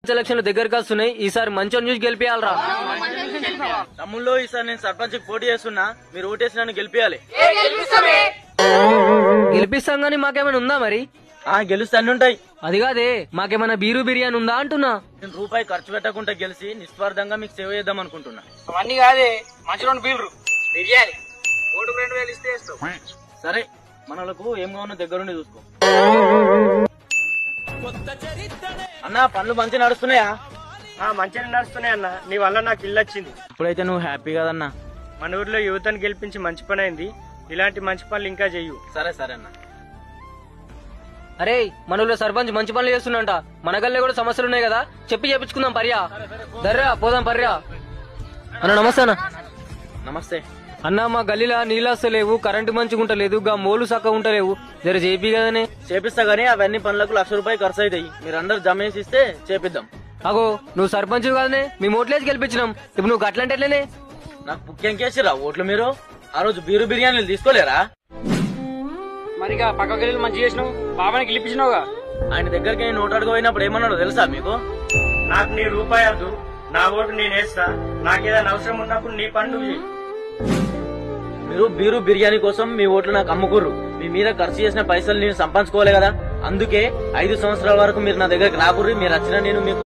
ఎలక్షన్లు దగ్గరకు వస్తున్నాయి. ఈసారి మంచి చూసి గెలిపియాలరా. తమ్ముళ్ళు ఈసారి నేను సర్పంచ్ పోటీ చేస్తున్నా, మీరు ఓటేసి నన్ను గెలిపియాలి. గెలిపిస్తాం గానీ మాకేమైనా ఉందా మరి? గెలిస్తే అన్ని ఉంటాయి. అది కాదే, మాకేమైనా బీరు బిర్యానీ ఉందా అంటున్నా. నేను రూపాయి ఖర్చు పెట్టకుండా గెలిచి నిస్వార్థంగా మీకు సేవ చేద్దాం అనుకుంటున్నా. అవన్నీ కాదే, మంచి రెండు బీర్లు బిర్యానీ ఓటుకు 2000 ఇస్తే వేస్తావు. సరే, మనలకు ఏం కావాలో దగ్గరుండి చూసుకో. అన్న, పనులు మంచిగా నడుస్తున్నాయా? మంచిగా నడుస్తున్నాయి అన్న, నీ వల్ల నాకు ఇల్లు వచ్చింది. ఇప్పుడైతే నువ్వు హ్యాపీ కదన్నా. మన ఊర్లో యువతను గెలిపించి మంచి పని అయింది. ఇలాంటి మంచి పనులు ఇంకా చెయ్యు. సరే సరే అన్న. అరే, మన ఊళ్ళో సర్పంచ్ మంచి పనులు చేస్తున్నంట. మన గల్లే కూడా సమస్యలు ఉన్నాయి కదా, చెప్పి చెప్పించుకుందాం. పర్యా దర్రా పోదాం. పర్యా అన్న. నమస్తే అన్న. నమస్తే అన్న, మా గల్లీలా నీళ్ళు వస్తలేవు, కరెంటు మంచిగా ఉంటలేదు, గా మోలు చక్కగా ఉంటలేవు. జర చేపి కదనే. చేపిస్తా గానీ అవన్నీ పనులకు ₹1,00,000 ఖర్చు అవుతాయి. మీరు అందరు జమ చేసి ఇస్తే చేపిద్దాం. అగో, నువ్వు సర్పంచ్ కదనే, మేము ఓట్లేసి గెలిపించినాం. ఇప్పుడు నువ్వు గట్లంటే ఎట్లనే? నాకు ముఖ్యం కేసిరా ఓట్లు. మీరు ఆ రోజు బీరు బిర్యానీలు తీసుకోలేరా? మరిగా పక్క గెలిలు మంచి చేసినావు, బాబాని గెలిపించినావుగా. ఆయన దగ్గరికి నేను ఓటు అడుగు పోయినప్పుడు ఏమన్నాడో తెలుసా మీకు? నాకు నీ రూపాయి వద్దు, నా ఓటు నేను వేస్తా. నాకేదైనా అవసరం ఉన్నప్పుడు నీ పని చెయ్యి. మీరు బీరు బిర్యానీ కోసం మీ ఓట్లు నాకు అమ్ముకుర్రు. మీ మీద ఖర్చు చేసిన పైసలు నేను సంపాదించుకోలే కదా. అందుకే 5 సంవత్సరాల వరకు మీరు నా దగ్గరికి రాకుర్రి. మీరు వచ్చినా నేను మీకు